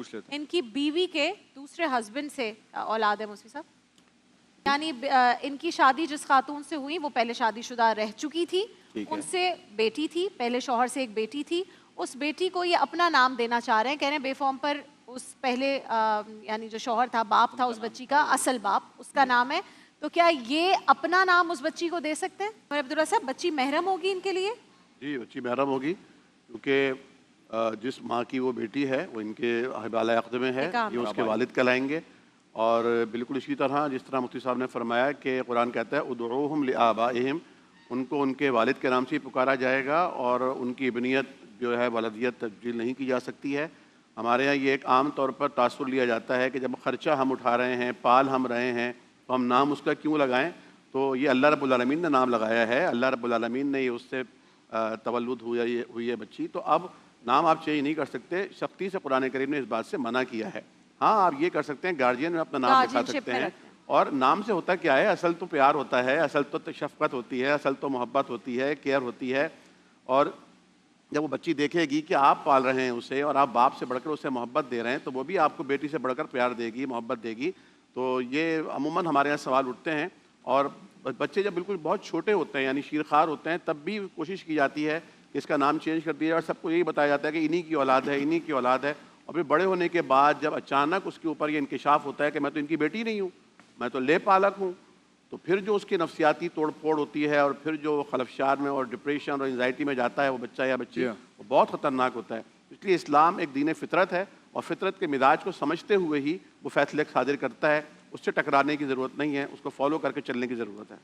पूछ लेते हैं। इनकी बीवी के दूसरे हस्बैंड से औलाद है मुफ्ती साहब, यानी इनकी शादी जिस खातून से हुई वो पहले शादीशुदा रह चुकी थी, उनसे बेटी थी, पहले शौहर से एक बेटी थी, उस बेटी को ये अपना नाम देना चाह रहे हैं, कह रहे हैं बेफॉर्म पर उस पहले यानी जो शौहर था, बाप था उस बच्ची का, असल बाप उसका नाम है, तो क्या ये अपना नाम उस बच्ची को दे सकते हैं? अब्दुल्ला साहब, बच्ची महरम होगी इनके लिए? जी, बच्ची महरम होगी, क्योंकि जिस माँ की वो बेटी है वो इनके हवाले अक़्द में है, ये उसके वालिद कहलाएंगे। और बिल्कुल इसी तरह जिस तरह मुफ्ती साहब ने फरमाया कि कुरान कहता है उदऊहुम लिआबाइहिम, उनको उनके वालिद के नाम से ही पुकारा जाएगा और उनकी इब्नियत जो है वलदियत तब्दील नहीं की जा सकती है। हमारे यहाँ ये एक आम तौर पर तासुर लिया जाता है कि जब ख़र्चा हम उठा रहे हैं, पाल हम रहे हैं, तो हम नाम उसका क्यों लगाएं? तो ये अल्लाह रब्बुल आलमीन ने नाम लगाया है, अल्लाह रब्बुल आलमीन ने ये उससे तवल्लुद हुई है बच्ची, तो अब नाम आप चेंज नहीं कर सकते। सख्ती से कुरान करीम ने इस बात से मना किया है। हाँ, आप ये कर सकते हैं, गार्जियन में अपना नाम लिखा सकते हैं। और नाम से होता क्या है? असल तो प्यार होता है, असल तो शफ़क़त होती है, असल तो मोहब्बत होती है, केयर होती है। और जब वो बच्ची देखेगी कि आप पाल रहे हैं उसे और आप बाप से बढ़कर उसे मोहब्बत दे रहे हैं, तो वो भी आपको बेटी से बढ़कर प्यार देगी, मोहब्बत देगी। तो ये अमूमन हमारे यहाँ सवाल उठते हैं। और बच्चे जब बिल्कुल बहुत छोटे होते हैं, यानी शीरखार होते हैं, तब भी कोशिश की जाती है कि इसका नाम चेंज कर दिया, और सबको यही बताया जाता है कि इन्हीं की औलाद है, इन्हीं की औलाद है। और फिर बड़े होने के बाद जब अचानक उसके ऊपर ये इंकिशाफ होता है कि मैं तो इनकी बेटी नहीं हूँ, मैं तो ले पालक हूँ, तो फिर जो उसकी नफ्सियाती तोड़ फोड़ होती है और फिर जो खलफशार में और डिप्रेशन और एंजाइटी में जाता है वो बच्चा या बच्ची, वो बहुत ख़तरनाक होता है। इसलिए इस्लाम एक दीन फितरत है और फितरत के मिजाज को समझते हुए ही वो फैसले सादिर करता है। उससे टकराने की ज़रूरत नहीं है, उसको फॉलो करके चलने की ज़रूरत है।